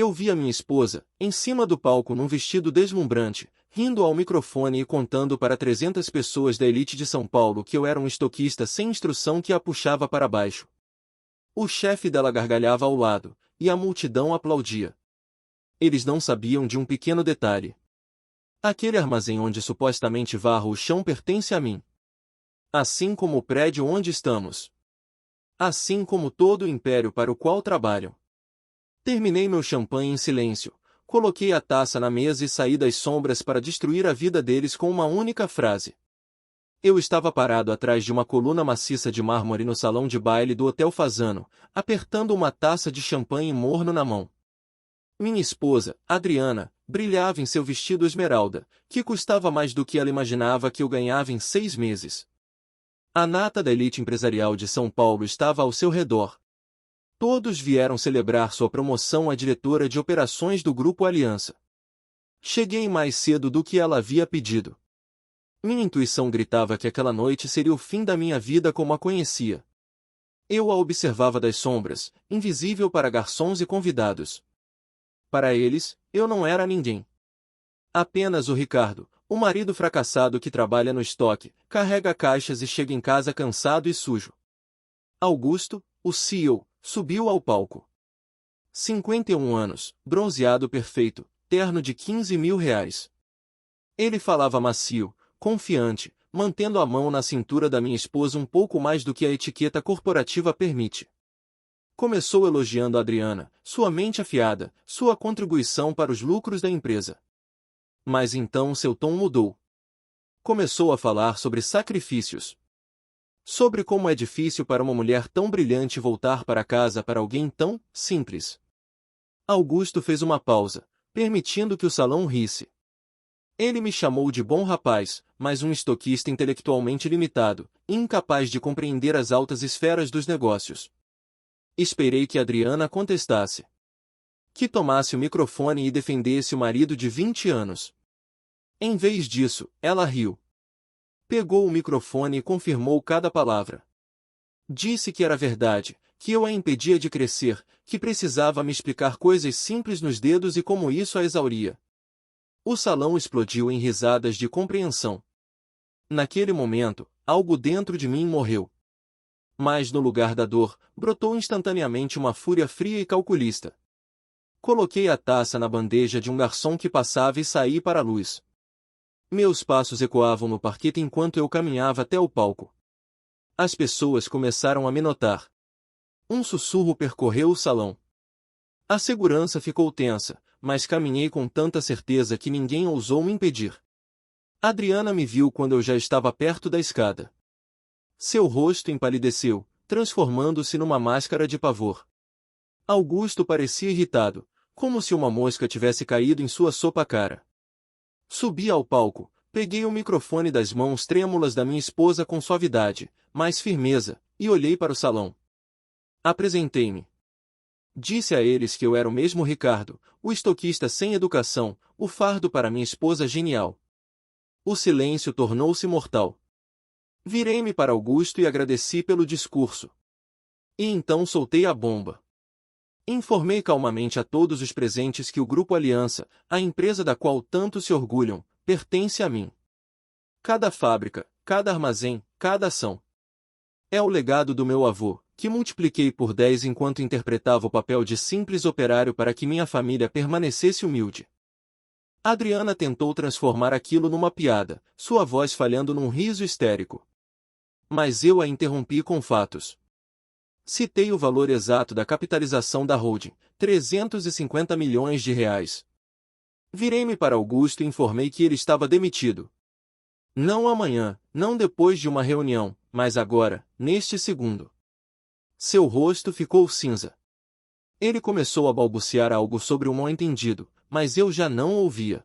Eu vi a minha esposa, em cima do palco num vestido deslumbrante, rindo ao microfone e contando para 300 pessoas da elite de São Paulo que eu era um estoquista sem instrução que a puxava para baixo. O chefe dela gargalhava ao lado, e a multidão aplaudia. Eles não sabiam de um pequeno detalhe. Aquele armazém onde supostamente varro o chão pertence a mim. Assim como o prédio onde estamos. Assim como todo o império para o qual trabalham. Terminei meu champanhe em silêncio, coloquei a taça na mesa e saí das sombras para destruir a vida deles com uma única frase. Eu estava parado atrás de uma coluna maciça de mármore no salão de baile do Hotel Fasano, apertando uma taça de champanhe morno na mão. Minha esposa, Adriana, brilhava em seu vestido esmeralda, que custava mais do que ela imaginava que eu ganhava em 6 meses. A nata da elite empresarial de São Paulo estava ao seu redor. Todos vieram celebrar sua promoção a diretora de operações do Grupo Aliança. Cheguei mais cedo do que ela havia pedido. Minha intuição gritava que aquela noite seria o fim da minha vida como a conhecia. Eu a observava das sombras, invisível para garçons e convidados. Para eles, eu não era ninguém. Apenas o Ricardo, o marido fracassado que trabalha no estoque, carrega caixas e chega em casa cansado e sujo. Augusto, o CEO, subiu ao palco. 51 anos, bronzeado perfeito, terno de R$ 15.000. Ele falava macio, confiante, mantendo a mão na cintura da minha esposa um pouco mais do que a etiqueta corporativa permite. Começou elogiando Adriana, sua mente afiada, sua contribuição para os lucros da empresa. Mas então seu tom mudou. Começou a falar sobre sacrifícios. Sobre como é difícil para uma mulher tão brilhante voltar para casa para alguém tão simples. Augusto fez uma pausa, permitindo que o salão risse. Ele me chamou de bom rapaz, mas um estoquista intelectualmente limitado, incapaz de compreender as altas esferas dos negócios. Esperei que Adriana contestasse. Que tomasse o microfone e defendesse o marido de 20 anos. Em vez disso, ela riu. Pegou o microfone e confirmou cada palavra. Disse que era verdade, que eu a impedia de crescer, que precisava me explicar coisas simples nos dedos e como isso a exauria. O salão explodiu em risadas de compreensão. Naquele momento, algo dentro de mim morreu. Mas no lugar da dor, brotou instantaneamente uma fúria fria e calculista. Coloquei a taça na bandeja de um garçom que passava e saí para a luz. Meus passos ecoavam no parquet enquanto eu caminhava até o palco. As pessoas começaram a me notar. Um sussurro percorreu o salão. A segurança ficou tensa, mas caminhei com tanta certeza que ninguém ousou me impedir. Adriana me viu quando eu já estava perto da escada. Seu rosto empalideceu, transformando-se numa máscara de pavor. Augusto parecia irritado, como se uma mosca tivesse caído em sua sopa cara. Subi ao palco, peguei o microfone das mãos trêmulas da minha esposa com suavidade, mas firmeza, e olhei para o salão. Apresentei-me. Disse a eles que eu era o mesmo Ricardo, o estoquista sem educação, o fardo para minha esposa genial. O silêncio tornou-se mortal. Virei-me para Augusto e agradeci pelo discurso. E então soltei a bomba. Informei calmamente a todos os presentes que o Grupo Aliança, a empresa da qual tanto se orgulham, pertence a mim. Cada fábrica, cada armazém, cada ação. É o legado do meu avô, que multipliquei por 10 enquanto interpretava o papel de simples operário para que minha família permanecesse humilde. Adriana tentou transformar aquilo numa piada, sua voz falhando num riso histérico. Mas eu a interrompi com fatos. Citei o valor exato da capitalização da holding, R$ 350 milhões. Virei-me para Augusto e informei que ele estava demitido. Não amanhã, não depois de uma reunião, mas agora, neste segundo. Seu rosto ficou cinza. Ele começou a balbuciar algo sobre um mal-entendido, mas eu já não ouvia.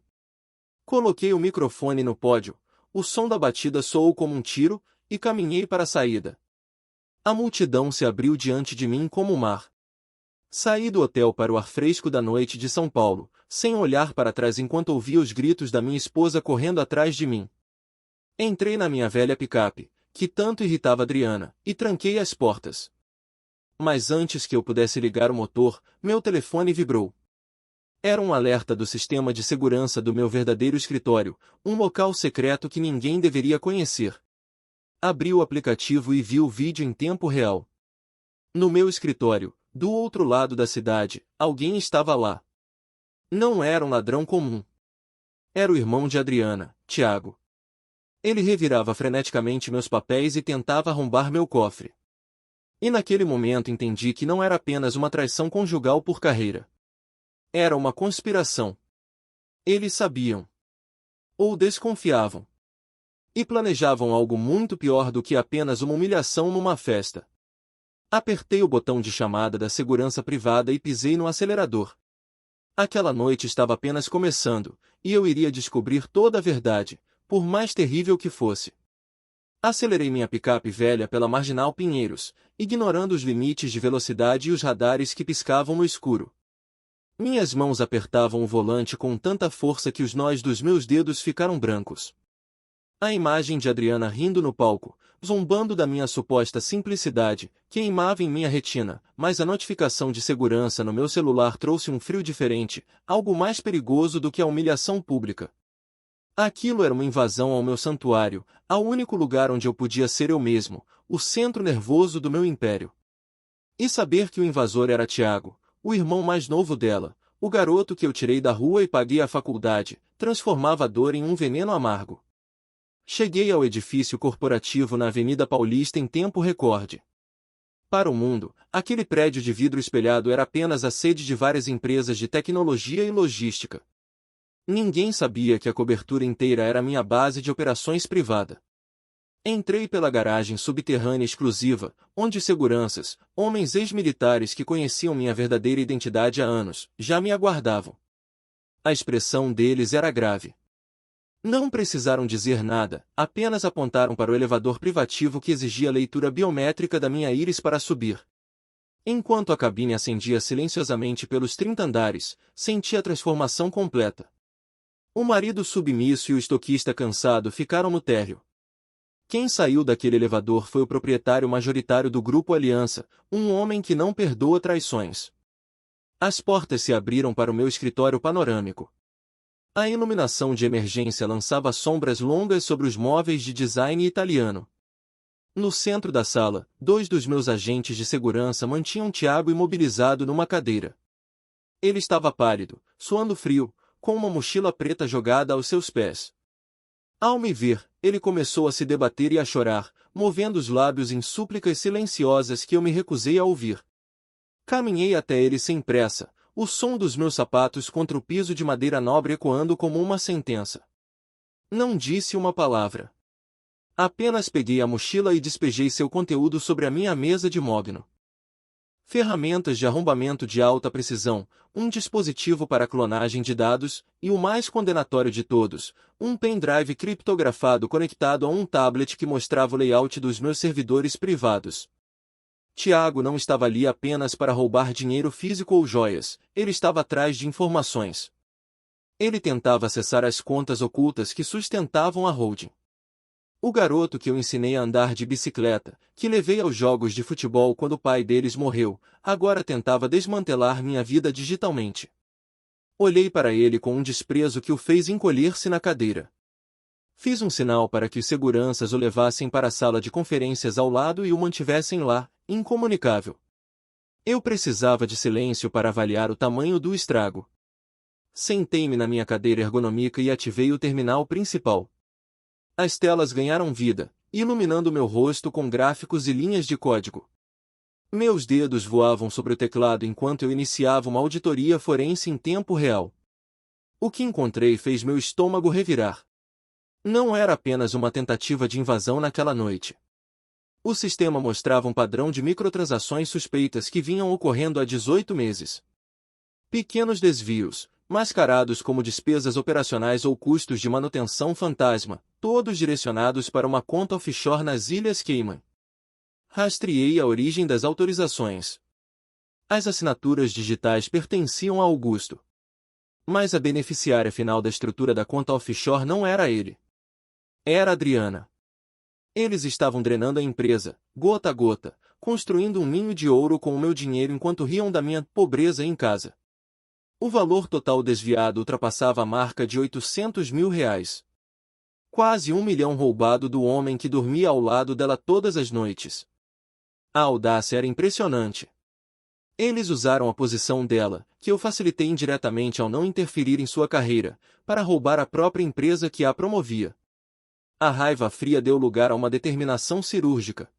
Coloquei o microfone no pódio, o som da batida soou como um tiro, e caminhei para a saída. A multidão se abriu diante de mim como o mar. Saí do hotel para o ar fresco da noite de São Paulo, sem olhar para trás enquanto ouvia os gritos da minha esposa correndo atrás de mim. Entrei na minha velha picape, que tanto irritava Adriana, e tranquei as portas. Mas antes que eu pudesse ligar o motor, meu telefone vibrou. Era um alerta do sistema de segurança do meu verdadeiro escritório, um local secreto que ninguém deveria conhecer. Abri o aplicativo e vi o vídeo em tempo real. No meu escritório, do outro lado da cidade, alguém estava lá. Não era um ladrão comum. Era o irmão de Adriana, Tiago. Ele revirava freneticamente meus papéis e tentava arrombar meu cofre. E naquele momento entendi que não era apenas uma traição conjugal por carreira. Era uma conspiração. Eles sabiam. Ou desconfiavam. E planejavam algo muito pior do que apenas uma humilhação numa festa. Apertei o botão de chamada da segurança privada e pisei no acelerador. Aquela noite estava apenas começando, e eu iria descobrir toda a verdade, por mais terrível que fosse. Acelerei minha picape velha pela Marginal Pinheiros, ignorando os limites de velocidade e os radares que piscavam no escuro. Minhas mãos apertavam o volante com tanta força que os nós dos meus dedos ficaram brancos. A imagem de Adriana rindo no palco, zombando da minha suposta simplicidade, queimava em minha retina, mas a notificação de segurança no meu celular trouxe um frio diferente, algo mais perigoso do que a humilhação pública. Aquilo era uma invasão ao meu santuário, ao único lugar onde eu podia ser eu mesmo, o centro nervoso do meu império. E saber que o invasor era Tiago, o irmão mais novo dela, o garoto que eu tirei da rua e paguei à faculdade, transformava a dor em um veneno amargo. Cheguei ao edifício corporativo na Avenida Paulista em tempo recorde. Para o mundo, aquele prédio de vidro espelhado era apenas a sede de várias empresas de tecnologia e logística. Ninguém sabia que a cobertura inteira era minha base de operações privada. Entrei pela garagem subterrânea exclusiva, onde seguranças, homens ex-militares que conheciam minha verdadeira identidade há anos, já me aguardavam. A expressão deles era grave. Não precisaram dizer nada, apenas apontaram para o elevador privativo que exigia a leitura biométrica da minha íris para subir. Enquanto a cabine ascendia silenciosamente pelos 30 andares, senti a transformação completa. O marido submisso e o estoquista cansado ficaram no térreo. Quem saiu daquele elevador foi o proprietário majoritário do Grupo Aliança, um homem que não perdoa traições. As portas se abriram para o meu escritório panorâmico. A iluminação de emergência lançava sombras longas sobre os móveis de design italiano. No centro da sala, 2 dos meus agentes de segurança mantinham Tiago imobilizado numa cadeira. Ele estava pálido, suando frio, com uma mochila preta jogada aos seus pés. Ao me ver, ele começou a se debater e a chorar, movendo os lábios em súplicas silenciosas que eu me recusei a ouvir. Caminhei até ele sem pressa, o som dos meus sapatos contra o piso de madeira nobre ecoando como uma sentença. Não disse uma palavra. Apenas peguei a mochila e despejei seu conteúdo sobre a minha mesa de mogno. Ferramentas de arrombamento de alta precisão, um dispositivo para clonagem de dados, e o mais condenatório de todos, um pendrive criptografado conectado a um tablet que mostrava o layout dos meus servidores privados. Tiago não estava ali apenas para roubar dinheiro físico ou joias, ele estava atrás de informações. Ele tentava acessar as contas ocultas que sustentavam a holding. O garoto que eu ensinei a andar de bicicleta, que levei aos jogos de futebol quando o pai deles morreu, agora tentava desmantelar minha vida digitalmente. Olhei para ele com um desprezo que o fez encolher-se na cadeira. Fiz um sinal para que os seguranças o levassem para a sala de conferências ao lado e o mantivessem lá, incomunicável. Eu precisava de silêncio para avaliar o tamanho do estrago. Sentei-me na minha cadeira ergonômica e ativei o terminal principal. As telas ganharam vida, iluminando meu rosto com gráficos e linhas de código. Meus dedos voavam sobre o teclado enquanto eu iniciava uma auditoria forense em tempo real. O que encontrei fez meu estômago revirar. Não era apenas uma tentativa de invasão naquela noite. O sistema mostrava um padrão de microtransações suspeitas que vinham ocorrendo há 18 meses. Pequenos desvios, mascarados como despesas operacionais ou custos de manutenção fantasma, todos direcionados para uma conta offshore nas Ilhas Cayman. Rastreei a origem das autorizações. As assinaturas digitais pertenciam a Augusto. Mas a beneficiária final da estrutura da conta offshore não era ele. Era Adriana. Eles estavam drenando a empresa, gota a gota, construindo um ninho de ouro com o meu dinheiro enquanto riam da minha pobreza em casa. O valor total desviado ultrapassava a marca de R$ 800 mil. Quase 1 milhão roubado do homem que dormia ao lado dela todas as noites. A audácia era impressionante. Eles usaram a posição dela, que eu facilitei indiretamente ao não interferir em sua carreira, para roubar a própria empresa que a promovia. A raiva fria deu lugar a uma determinação cirúrgica.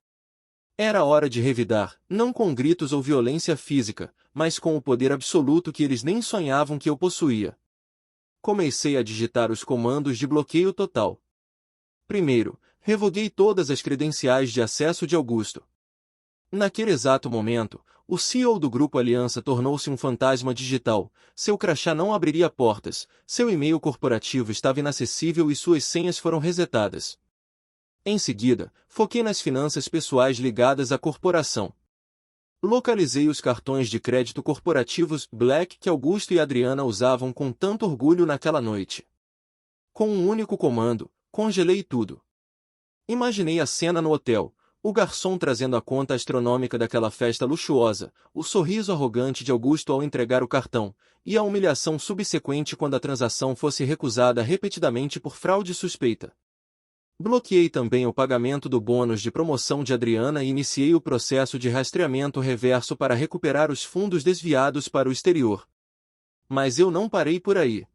Era hora de revidar, não com gritos ou violência física, mas com o poder absoluto que eles nem sonhavam que eu possuía. Comecei a digitar os comandos de bloqueio total. Primeiro, revoguei todas as credenciais de acesso de Augusto. Naquele exato momento, o CEO do Grupo Aliança tornou-se um fantasma digital, seu crachá não abriria portas, seu e-mail corporativo estava inacessível e suas senhas foram resetadas. Em seguida, foquei nas finanças pessoais ligadas à corporação. Localizei os cartões de crédito corporativos Black que Augusto e Adriana usavam com tanto orgulho naquela noite. Com um único comando, congelei tudo. Imaginei a cena no hotel, o garçom trazendo a conta astronômica daquela festa luxuosa, o sorriso arrogante de Augusto ao entregar o cartão, e a humilhação subsequente quando a transação fosse recusada repetidamente por fraude suspeita. Bloqueei também o pagamento do bônus de promoção de Adriana e iniciei o processo de rastreamento reverso para recuperar os fundos desviados para o exterior. Mas eu não parei por aí.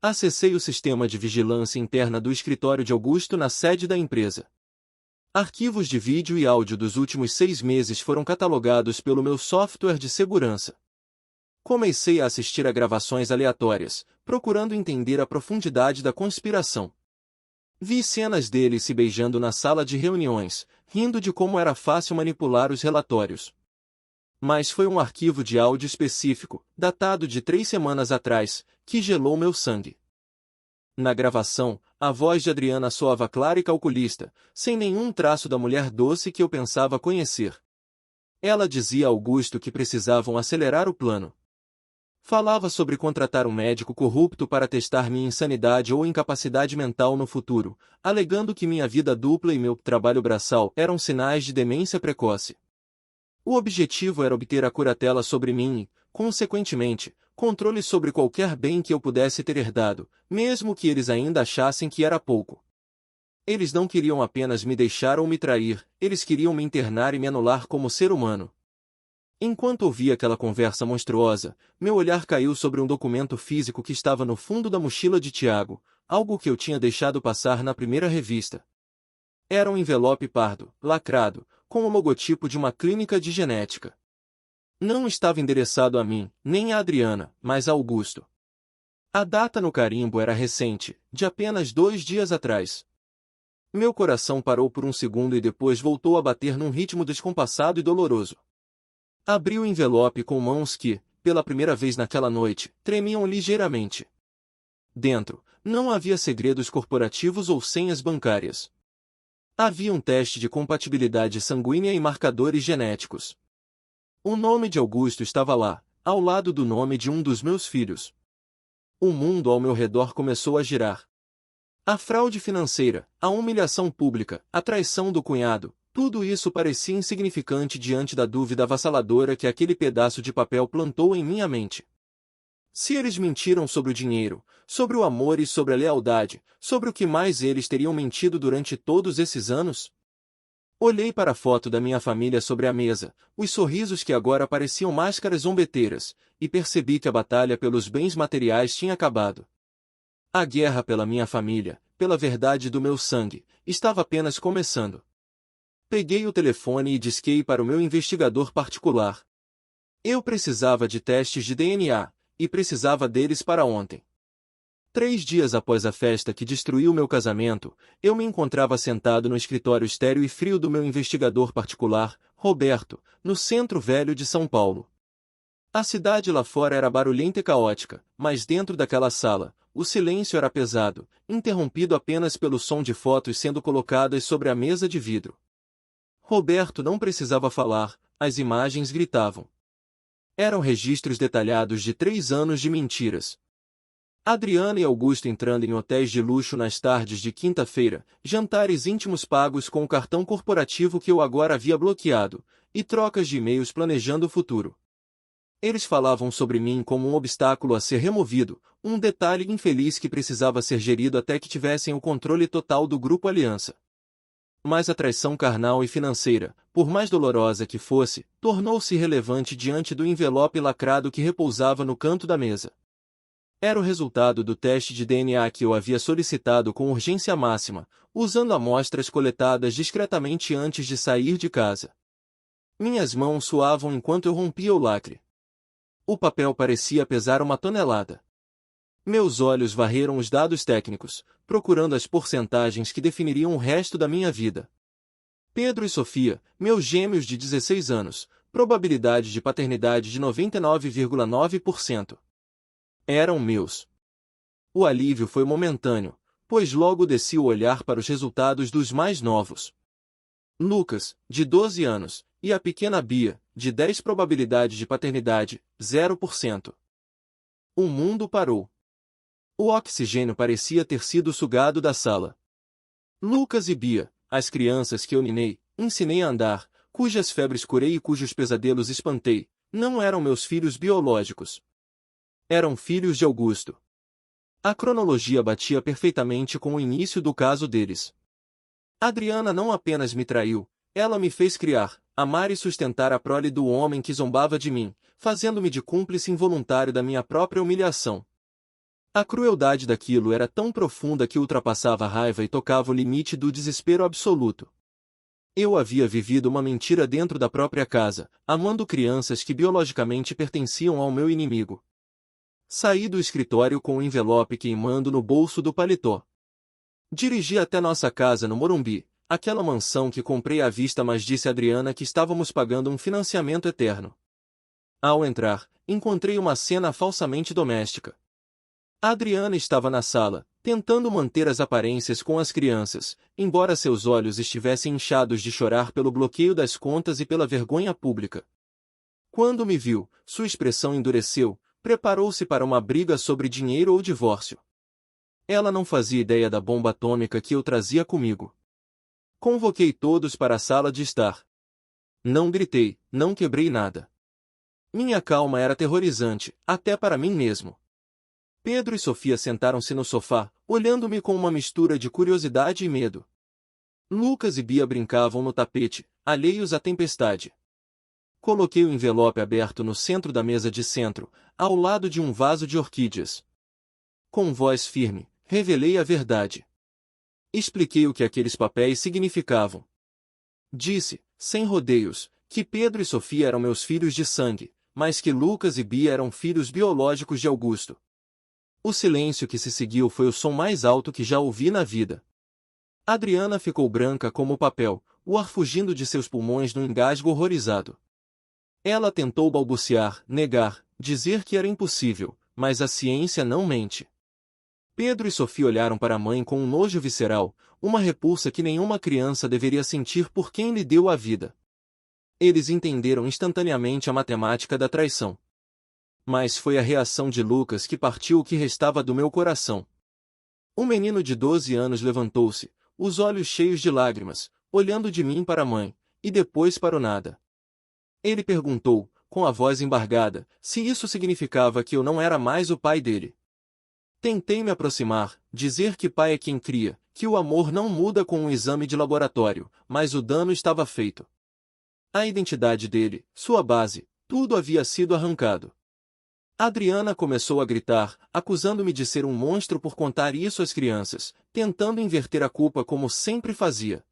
Acessei o sistema de vigilância interna do escritório de Augusto na sede da empresa. Arquivos de vídeo e áudio dos últimos 6 meses foram catalogados pelo meu software de segurança. Comecei a assistir a gravações aleatórias, procurando entender a profundidade da conspiração. Vi cenas deles se beijando na sala de reuniões, rindo de como era fácil manipular os relatórios. Mas foi um arquivo de áudio específico, datado de 3 semanas atrás, que gelou meu sangue. Na gravação, a voz de Adriana soava clara e calculista, sem nenhum traço da mulher doce que eu pensava conhecer. Ela dizia a Augusto que precisavam acelerar o plano. Falava sobre contratar um médico corrupto para testar minha insanidade ou incapacidade mental no futuro, alegando que minha vida dupla e meu trabalho braçal eram sinais de demência precoce. O objetivo era obter a curatela sobre mim e, consequentemente, controle sobre qualquer bem que eu pudesse ter herdado, mesmo que eles ainda achassem que era pouco. Eles não queriam apenas me deixar ou me trair, eles queriam me internar e me anular como ser humano. Enquanto ouvia aquela conversa monstruosa, meu olhar caiu sobre um documento físico que estava no fundo da mochila de Tiago, algo que eu tinha deixado passar na primeira revista. Era um envelope pardo, lacrado, com o logotipo de uma clínica de genética. Não estava endereçado a mim, nem a Adriana, mas a Augusto. A data no carimbo era recente, de apenas 2 dias atrás. Meu coração parou por um segundo e depois voltou a bater num ritmo descompassado e doloroso. Abri o envelope com mãos que, pela primeira vez naquela noite, tremiam ligeiramente. Dentro, não havia segredos corporativos ou senhas bancárias. Havia um teste de compatibilidade sanguínea e marcadores genéticos. O nome de Augusto estava lá, ao lado do nome de um dos meus filhos. O mundo ao meu redor começou a girar. A fraude financeira, a humilhação pública, a traição do cunhado, tudo isso parecia insignificante diante da dúvida avassaladora que aquele pedaço de papel plantou em minha mente. Se eles mentiram sobre o dinheiro, sobre o amor e sobre a lealdade, sobre o que mais eles teriam mentido durante todos esses anos? Olhei para a foto da minha família sobre a mesa, os sorrisos que agora pareciam máscaras zombeteiras, e percebi que a batalha pelos bens materiais tinha acabado. A guerra pela minha família, pela verdade do meu sangue, estava apenas começando. Peguei o telefone e disquei para o meu investigador particular. Eu precisava de testes de DNA, e precisava deles para ontem. 3 dias após a festa que destruiu meu casamento, eu me encontrava sentado no escritório estéril e frio do meu investigador particular, Roberto, no centro velho de São Paulo. A cidade lá fora era barulhenta e caótica, mas dentro daquela sala, o silêncio era pesado, interrompido apenas pelo som de fotos sendo colocadas sobre a mesa de vidro. Roberto não precisava falar, as imagens gritavam. Eram registros detalhados de 3 anos de mentiras. Adriana e Augusto entrando em hotéis de luxo nas tardes de quinta-feira, jantares íntimos pagos com o cartão corporativo que eu agora havia bloqueado, e trocas de e-mails planejando o futuro. Eles falavam sobre mim como um obstáculo a ser removido, um detalhe infeliz que precisava ser gerido até que tivessem o controle total do Grupo Aliança. Mas a traição carnal e financeira, por mais dolorosa que fosse, tornou-se irrelevante diante do envelope lacrado que repousava no canto da mesa. Era o resultado do teste de DNA que eu havia solicitado com urgência máxima, usando amostras coletadas discretamente antes de sair de casa. Minhas mãos suavam enquanto eu rompia o lacre. O papel parecia pesar 1 tonelada. Meus olhos varreram os dados técnicos, procurando as porcentagens que definiriam o resto da minha vida. Pedro e Sofia, meus gêmeos de 16 anos, probabilidade de paternidade de 99,9%. Eram meus. O alívio foi momentâneo, pois logo desci o olhar para os resultados dos mais novos. Lucas, de 12 anos, e a pequena Bia, de 10 probabilidade de paternidade, 0%. O mundo parou. O oxigênio parecia ter sido sugado da sala. Lucas e Bia, as crianças que eu ninei, ensinei a andar, cujas febres curei e cujos pesadelos espantei, não eram meus filhos biológicos. Eram filhos de Augusto. A cronologia batia perfeitamente com o início do caso deles. Adriana não apenas me traiu, ela me fez criar, amar e sustentar a prole do homem que zombava de mim, fazendo-me de cúmplice involuntário da minha própria humilhação. A crueldade daquilo era tão profunda que ultrapassava a raiva e tocava o limite do desespero absoluto. Eu havia vivido uma mentira dentro da própria casa, amando crianças que biologicamente pertenciam ao meu inimigo. Saí do escritório com o envelope queimando no bolso do paletó. Dirigi até nossa casa no Morumbi, aquela mansão que comprei à vista, mas disse a Adriana que estávamos pagando um financiamento eterno. Ao entrar, encontrei uma cena falsamente doméstica. A Adriana estava na sala, tentando manter as aparências com as crianças, embora seus olhos estivessem inchados de chorar pelo bloqueio das contas e pela vergonha pública. Quando me viu, sua expressão endureceu, preparou-se para uma briga sobre dinheiro ou divórcio. Ela não fazia ideia da bomba atômica que eu trazia comigo. Convoquei todos para a sala de estar. Não gritei, não quebrei nada. Minha calma era aterrorizante, até para mim mesmo. Pedro e Sofia sentaram-se no sofá, olhando-me com uma mistura de curiosidade e medo. Lucas e Bia brincavam no tapete, alheios à tempestade. Coloquei o envelope aberto no centro da mesa de centro, ao lado de um vaso de orquídeas. Com voz firme, revelei a verdade. Expliquei o que aqueles papéis significavam. Disse, sem rodeios, que Pedro e Sofia eram meus filhos de sangue, mas que Lucas e Bia eram filhos biológicos de Augusto. O silêncio que se seguiu foi o som mais alto que já ouvi na vida. Adriana ficou branca como o papel, o ar fugindo de seus pulmões num engasgo horrorizado. Ela tentou balbuciar, negar, dizer que era impossível, mas a ciência não mente. Pedro e Sofia olharam para a mãe com um nojo visceral, uma repulsa que nenhuma criança deveria sentir por quem lhe deu a vida. Eles entenderam instantaneamente a matemática da traição. Mas foi a reação de Lucas que partiu o que restava do meu coração. O menino de 12 anos levantou-se, os olhos cheios de lágrimas, olhando de mim para a mãe, e depois para o nada. Ele perguntou, com a voz embargada, se isso significava que eu não era mais o pai dele. Tentei me aproximar, dizer que pai é quem cria, que o amor não muda com um exame de laboratório, mas o dano estava feito. A identidade dele, sua base, tudo havia sido arrancado. Adriana começou a gritar, acusando-me de ser um monstro por contar isso às crianças, tentando inverter a culpa como sempre fazia.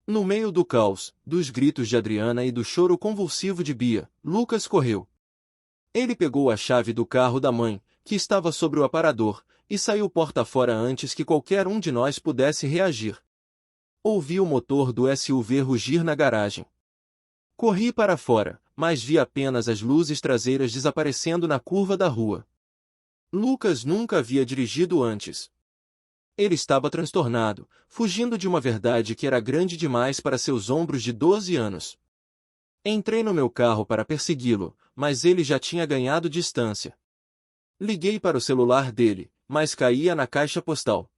No meio do caos, dos gritos de Adriana e do choro convulsivo de Bia, Lucas correu. Ele pegou a chave do carro da mãe, que estava sobre o aparador, e saiu porta fora antes que qualquer um de nós pudesse reagir. Ouvi o motor do SUV rugir na garagem. Corri para fora, mas vi apenas as luzes traseiras desaparecendo na curva da rua. Lucas nunca havia dirigido antes. Ele estava transtornado, fugindo de uma verdade que era grande demais para seus ombros de 12 anos. Entrei no meu carro para persegui-lo, mas ele já tinha ganhado distância. Liguei para o celular dele, mas caía na caixa postal.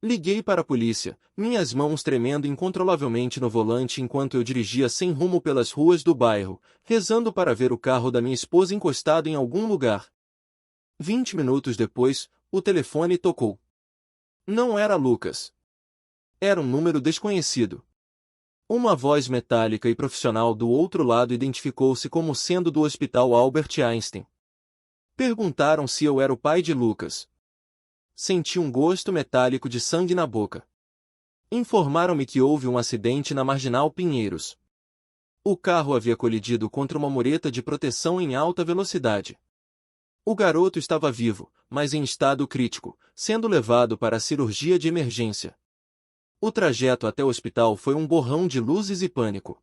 Liguei para a polícia, minhas mãos tremendo incontrolavelmente no volante enquanto eu dirigia sem rumo pelas ruas do bairro, rezando para ver o carro da minha esposa encostado em algum lugar. 20 minutos depois, o telefone tocou. Não era Lucas. Era um número desconhecido. Uma voz metálica e profissional do outro lado identificou-se como sendo do Hospital Albert Einstein. Perguntaram se eu era o pai de Lucas. Senti um gosto metálico de sangue na boca. Informaram-me que houve um acidente na Marginal Pinheiros. O carro havia colidido contra uma mureta de proteção em alta velocidade. O garoto estava vivo, mas em estado crítico, sendo levado para a cirurgia de emergência. O trajeto até o hospital foi um borrão de luzes e pânico.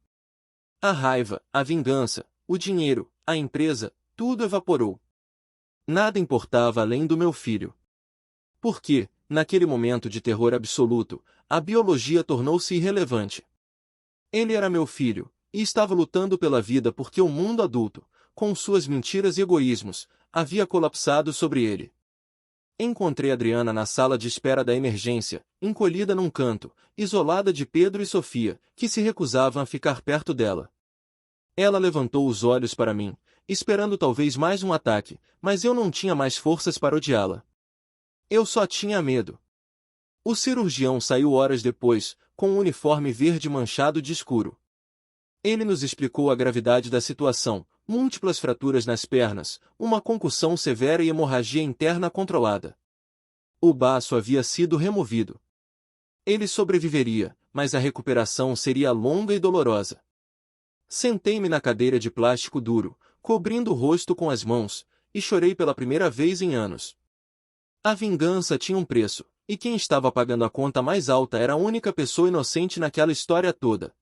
A raiva, a vingança, o dinheiro, a empresa, tudo evaporou. Nada importava além do meu filho. Porque, naquele momento de terror absoluto, a biologia tornou-se irrelevante. Ele era meu filho, e estava lutando pela vida porque o mundo adulto, com suas mentiras e egoísmos, havia colapsado sobre ele. Encontrei Adriana na sala de espera da emergência, encolhida num canto, isolada de Pedro e Sofia, que se recusavam a ficar perto dela. Ela levantou os olhos para mim, esperando talvez mais um ataque, mas eu não tinha mais forças para odiá-la. Eu só tinha medo. O cirurgião saiu horas depois, com um uniforme verde manchado de escuro. Ele nos explicou a gravidade da situação, múltiplas fraturas nas pernas, uma concussão severa e hemorragia interna controlada. O baço havia sido removido. Ele sobreviveria, mas a recuperação seria longa e dolorosa. Sentei-me na cadeira de plástico duro, cobrindo o rosto com as mãos, e chorei pela primeira vez em anos. A vingança tinha um preço, e quem estava pagando a conta mais alta era a única pessoa inocente naquela história toda.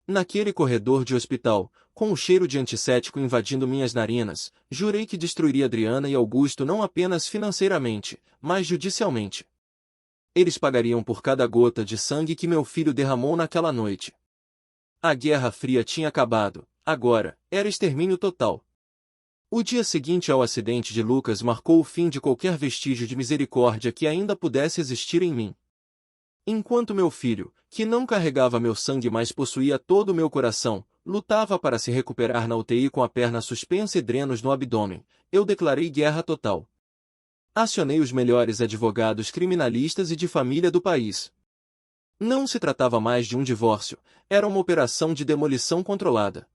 Naquele corredor de hospital, com o cheiro de antisséptico invadindo minhas narinas, jurei que destruiria Adriana e Augusto não apenas financeiramente, mas judicialmente. Eles pagariam por cada gota de sangue que meu filho derramou naquela noite. A Guerra Fria tinha acabado, agora, era extermínio total. O dia seguinte ao acidente de Lucas marcou o fim de qualquer vestígio de misericórdia que ainda pudesse existir em mim. Enquanto meu filho, que não carregava meu sangue mas possuía todo o meu coração, lutava para se recuperar na UTI com a perna suspensa e drenos no abdômen, eu declarei guerra total. Acionei os melhores advogados criminalistas e de família do país. Não se tratava mais de um divórcio, era uma operação de demolição controlada.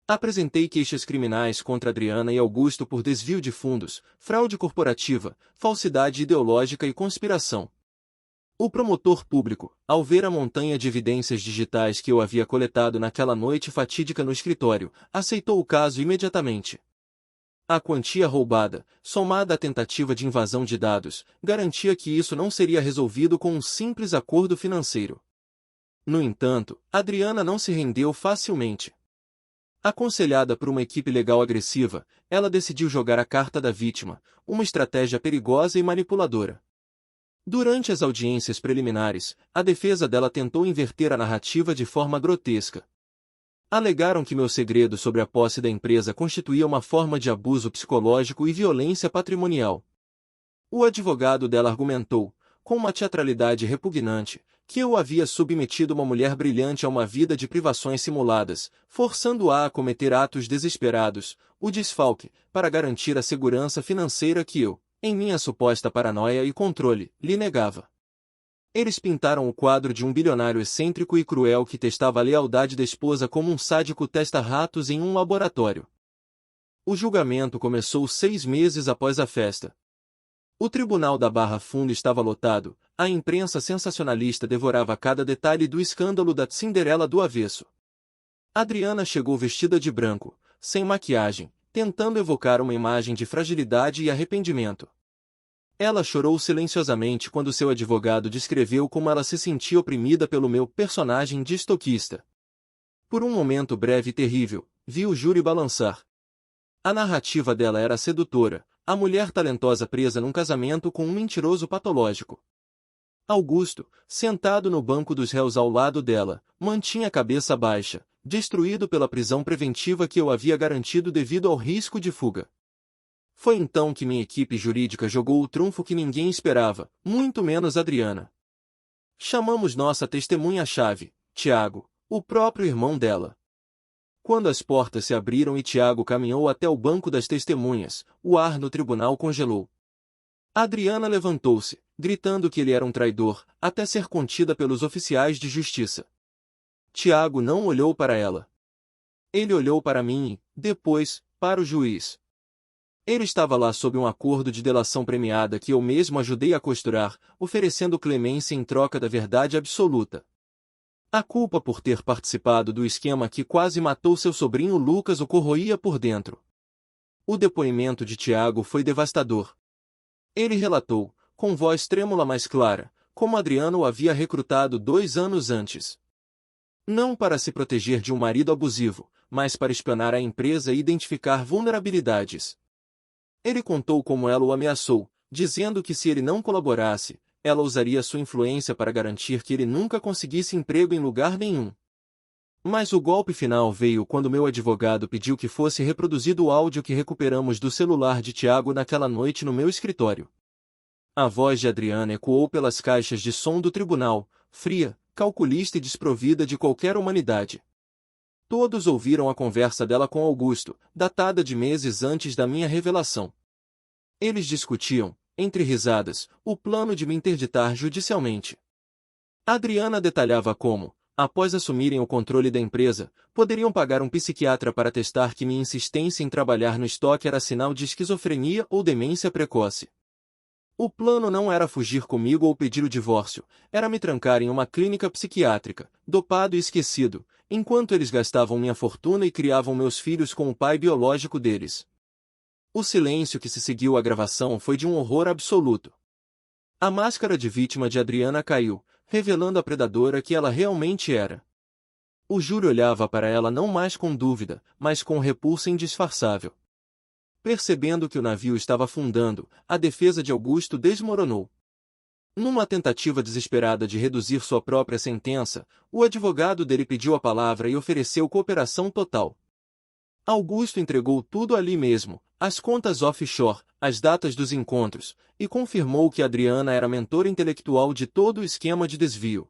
Apresentei queixas criminais contra Adriana e Augusto por desvio de fundos, fraude corporativa, falsidade ideológica e conspiração. O promotor público, ao ver a montanha de evidências digitais que eu havia coletado naquela noite fatídica no escritório, aceitou o caso imediatamente. A quantia roubada, somada à tentativa de invasão de dados, garantia que isso não seria resolvido com um simples acordo financeiro. No entanto, Adriana não se rendeu facilmente. Aconselhada por uma equipe legal agressiva, ela decidiu jogar a carta da vítima, uma estratégia perigosa e manipuladora. Durante as audiências preliminares, a defesa dela tentou inverter a narrativa de forma grotesca. Alegaram que meu segredo sobre a posse da empresa constituía uma forma de abuso psicológico e violência patrimonial. O advogado dela argumentou, com uma teatralidade repugnante, que eu havia submetido uma mulher brilhante a uma vida de privações simuladas, forçando-a a cometer atos desesperados, o desfalque, para garantir a segurança financeira que eu, em minha suposta paranoia e controle, lhe negava. Eles pintaram o quadro de um bilionário excêntrico e cruel que testava a lealdade da esposa como um sádico testa ratos em um laboratório. O julgamento começou 6 meses após a festa. O tribunal da Barra Funda estava lotado, a imprensa sensacionalista devorava cada detalhe do escândalo da Cinderela do avesso. Adriana chegou vestida de branco, sem maquiagem, tentando evocar uma imagem de fragilidade e arrependimento. Ela chorou silenciosamente quando seu advogado descreveu como ela se sentia oprimida pelo meu personagem de estoquista. Por um momento breve e terrível, vi o júri balançar. A narrativa dela era sedutora, a mulher talentosa presa num casamento com um mentiroso patológico. Augusto, sentado no banco dos réus ao lado dela, mantinha a cabeça baixa, destruído pela prisão preventiva que eu havia garantido devido ao risco de fuga. Foi então que minha equipe jurídica jogou o trunfo que ninguém esperava, muito menos Adriana. Chamamos nossa testemunha-chave, Tiago, o próprio irmão dela. Quando as portas se abriram e Tiago caminhou até o banco das testemunhas, o ar no tribunal congelou. Adriana levantou-se, gritando que ele era um traidor, até ser contida pelos oficiais de justiça. Tiago não olhou para ela. Ele olhou para mim e, depois, para o juiz. Ele estava lá sob um acordo de delação premiada que eu mesmo ajudei a costurar, oferecendo clemência em troca da verdade absoluta. A culpa por ter participado do esquema que quase matou seu sobrinho Lucas o corroía por dentro. O depoimento de Tiago foi devastador. Ele relatou, com voz trêmula mas clara, como Adriana o havia recrutado 2 anos antes. Não para se proteger de um marido abusivo, mas para espionar a empresa e identificar vulnerabilidades. Ele contou como ela o ameaçou, dizendo que se ele não colaborasse, ela usaria sua influência para garantir que ele nunca conseguisse emprego em lugar nenhum. Mas o golpe final veio quando meu advogado pediu que fosse reproduzido o áudio que recuperamos do celular de Tiago naquela noite no meu escritório. A voz de Adriana ecoou pelas caixas de som do tribunal, fria, calculista e desprovida de qualquer humanidade. Todos ouviram a conversa dela com Augusto, datada de meses antes da minha revelação. Eles discutiam, entre risadas, o plano de me interditar judicialmente. Adriana detalhava como, após assumirem o controle da empresa, poderiam pagar um psiquiatra para testar que minha insistência em trabalhar no estoque era sinal de esquizofrenia ou demência precoce. O plano não era fugir comigo ou pedir o divórcio, era me trancar em uma clínica psiquiátrica, dopado e esquecido, enquanto eles gastavam minha fortuna e criavam meus filhos com o pai biológico deles. O silêncio que se seguiu à gravação foi de um horror absoluto. A máscara de vítima de Adriana caiu, revelando a predadora que ela realmente era. O júri olhava para ela não mais com dúvida, mas com repulsa indisfarçável. Percebendo que o navio estava afundando, a defesa de Augusto desmoronou. Numa tentativa desesperada de reduzir sua própria sentença, o advogado dele pediu a palavra e ofereceu cooperação total. Augusto entregou tudo ali mesmo, as contas offshore, as datas dos encontros, e confirmou que Adriana era mentora intelectual de todo o esquema de desvio.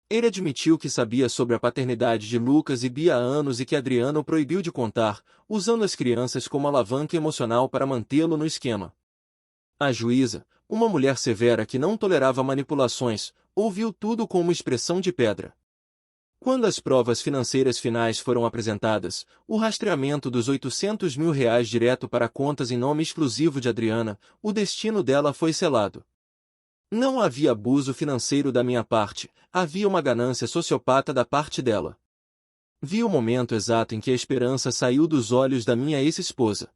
Ele admitiu que sabia sobre a paternidade de Lucas e Bia há anos e que Adriana o proibiu de contar, usando as crianças como alavanca emocional para mantê-lo no esquema. A juíza, uma mulher severa que não tolerava manipulações, ouviu tudo com uma expressão de pedra. Quando as provas financeiras finais foram apresentadas, o rastreamento dos R$ 800 mil direto para contas em nome exclusivo de Adriana, o destino dela foi selado. Não havia abuso financeiro da minha parte, havia uma ganância sociopata da parte dela. Vi o momento exato em que a esperança saiu dos olhos da minha ex-esposa.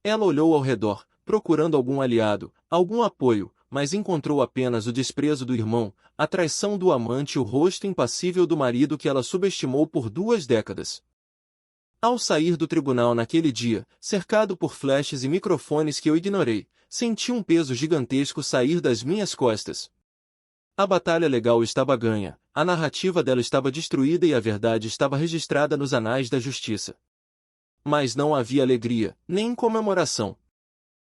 Ela olhou ao redor, procurando algum aliado, algum apoio, mas encontrou apenas o desprezo do irmão, a traição do amante e o rosto impassível do marido que ela subestimou por 2 décadas. Ao sair do tribunal naquele dia, cercado por flashes e microfones que eu ignorei, senti um peso gigantesco sair das minhas costas. A batalha legal estava ganha, a narrativa dela estava destruída e a verdade estava registrada nos anais da justiça. Mas não havia alegria, nem comemoração.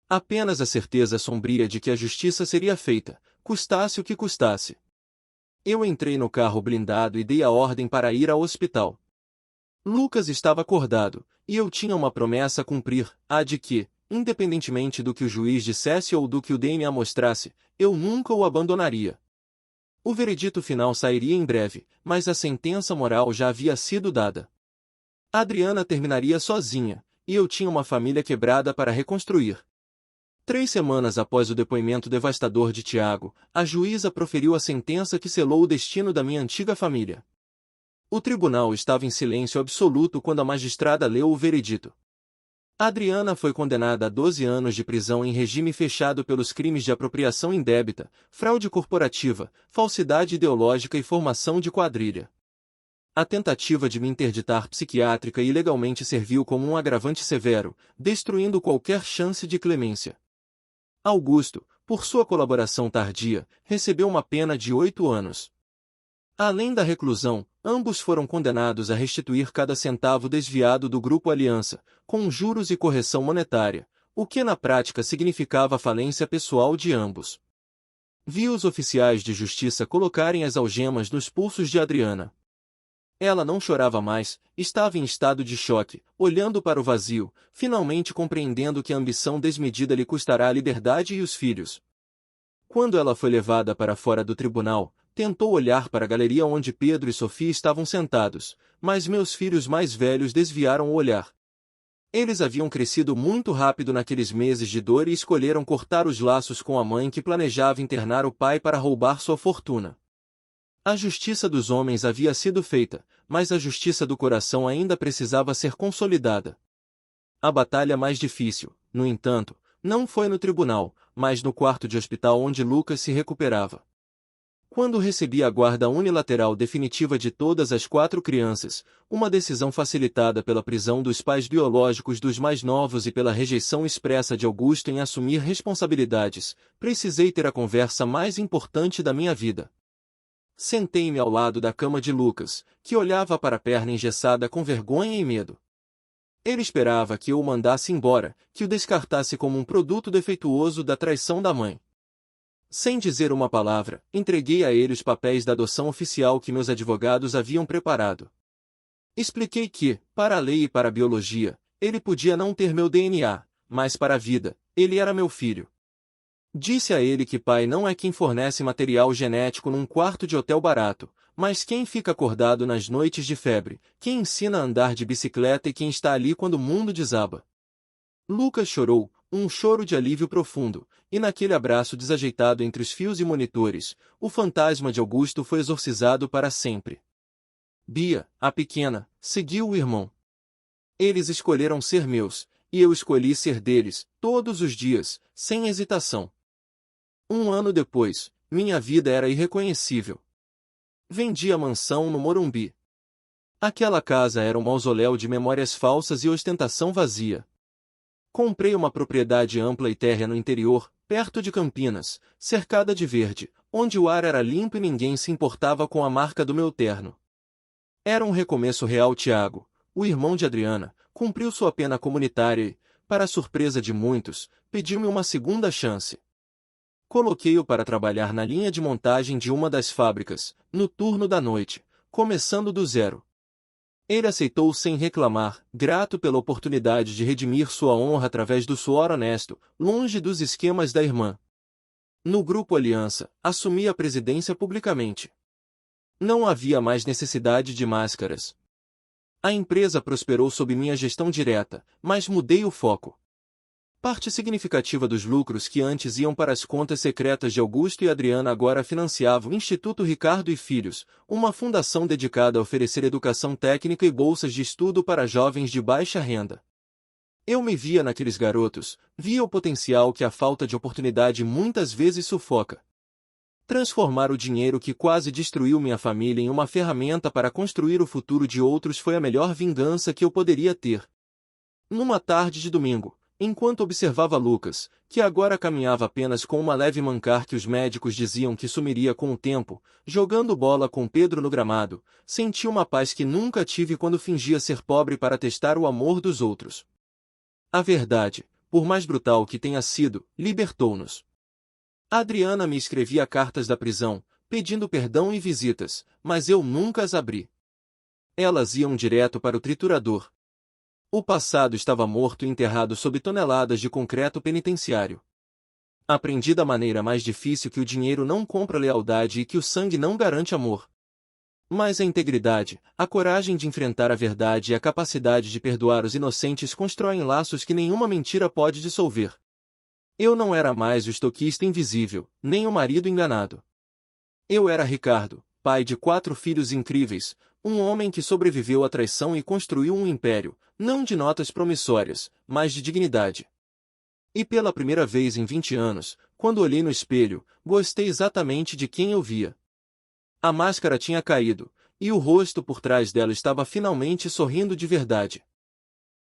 Apenas a certeza sombria de que a justiça seria feita, custasse o que custasse. Eu entrei no carro blindado e dei a ordem para ir ao hospital. Lucas estava acordado, e eu tinha uma promessa a cumprir, a de que, independentemente do que o juiz dissesse ou do que o DNA mostrasse, eu nunca o abandonaria. O veredito final sairia em breve, mas a sentença moral já havia sido dada. Adriana terminaria sozinha, e eu tinha uma família quebrada para reconstruir. 3 semanas após o depoimento devastador de Tiago, a juíza proferiu a sentença que selou o destino da minha antiga família. O tribunal estava em silêncio absoluto quando a magistrada leu o veredito. Adriana foi condenada a 12 anos de prisão em regime fechado pelos crimes de apropriação indébita, fraude corporativa, falsidade ideológica e formação de quadrilha. A tentativa de me interditar psiquiátrica e ilegalmente serviu como um agravante severo, destruindo qualquer chance de clemência. Augusto, por sua colaboração tardia, recebeu uma pena de 8 anos. Além da reclusão, ambos foram condenados a restituir cada centavo desviado do Grupo Aliança, com juros e correção monetária, o que na prática significava a falência pessoal de ambos. Vi os oficiais de justiça colocarem as algemas nos pulsos de Adriana. Ela não chorava mais, estava em estado de choque, olhando para o vazio, finalmente compreendendo que a ambição desmedida lhe custará a liberdade e os filhos. Quando ela foi levada para fora do tribunal, tentou olhar para a galeria onde Pedro e Sofia estavam sentados, mas meus filhos mais velhos desviaram o olhar. Eles haviam crescido muito rápido naqueles meses de dor e escolheram cortar os laços com a mãe que planejava internar o pai para roubar sua fortuna. A justiça dos homens havia sido feita, mas a justiça do coração ainda precisava ser consolidada. A batalha mais difícil, no entanto, não foi no tribunal, mas no quarto de hospital onde Lucas se recuperava. Quando recebi a guarda unilateral definitiva de todas as 4 crianças, uma decisão facilitada pela prisão dos pais biológicos dos mais novos e pela rejeição expressa de Augusto em assumir responsabilidades, precisei ter a conversa mais importante da minha vida. Sentei-me ao lado da cama de Lucas, que olhava para a perna engessada com vergonha e medo. Ele esperava que eu o mandasse embora, que o descartasse como um produto defeituoso da traição da mãe. Sem dizer uma palavra, entreguei a ele os papéis da adoção oficial que meus advogados haviam preparado. Expliquei que, para a lei e para a biologia, ele podia não ter meu DNA, mas para a vida, ele era meu filho. Disse a ele que pai não é quem fornece material genético num quarto de hotel barato, mas quem fica acordado nas noites de febre, quem ensina a andar de bicicleta e quem está ali quando o mundo desaba. Lucas chorou, um choro de alívio profundo, e naquele abraço desajeitado entre os fios e monitores, o fantasma de Augusto foi exorcizado para sempre. Bia, a pequena, seguiu o irmão. Eles escolheram ser meus, e eu escolhi ser deles, todos os dias, sem hesitação. 1 ano depois, minha vida era irreconhecível. Vendi a mansão no Morumbi. Aquela casa era um mausoléu de memórias falsas e ostentação vazia. Comprei uma propriedade ampla e térrea no interior, perto de Campinas, cercada de verde, onde o ar era limpo e ninguém se importava com a marca do meu terno. Era um recomeço real. Tiago, o irmão de Adriana, cumpriu sua pena comunitária e, para a surpresa de muitos, pediu-me uma segunda chance. Coloquei-o para trabalhar na linha de montagem de uma das fábricas, no turno da noite, começando do zero. Ele aceitou sem reclamar, grato pela oportunidade de redimir sua honra através do suor honesto, longe dos esquemas da irmã. No Grupo Aliança, assumi a presidência publicamente. Não havia mais necessidade de máscaras. A empresa prosperou sob minha gestão direta, mas mudei o foco. Parte significativa dos lucros que antes iam para as contas secretas de Augusto e Adriana agora financiava o Instituto Ricardo e Filhos, uma fundação dedicada a oferecer educação técnica e bolsas de estudo para jovens de baixa renda. Eu me via naqueles garotos, via o potencial que a falta de oportunidade muitas vezes sufoca. Transformar o dinheiro que quase destruiu minha família em uma ferramenta para construir o futuro de outros foi a melhor vingança que eu poderia ter. Numa tarde de domingo, enquanto observava Lucas, que agora caminhava apenas com uma leve mancar que os médicos diziam que sumiria com o tempo, jogando bola com Pedro no gramado, senti uma paz que nunca tive quando fingia ser pobre para testar o amor dos outros. A verdade, por mais brutal que tenha sido, libertou-nos. Adriana me escrevia cartas da prisão, pedindo perdão e visitas, mas eu nunca as abri. Elas iam direto para o triturador. O passado estava morto e enterrado sob toneladas de concreto penitenciário. Aprendi da maneira mais difícil que o dinheiro não compra lealdade e que o sangue não garante amor. Mas a integridade, a coragem de enfrentar a verdade e a capacidade de perdoar os inocentes constroem laços que nenhuma mentira pode dissolver. Eu não era mais o estoquista invisível, nem o marido enganado. Eu era Ricardo, pai de 4 filhos incríveis, um homem que sobreviveu à traição e construiu um império, não de notas promissórias, mas de dignidade. E pela primeira vez em 20 anos, quando olhei no espelho, gostei exatamente de quem eu via. A máscara tinha caído, e o rosto por trás dela estava finalmente sorrindo de verdade.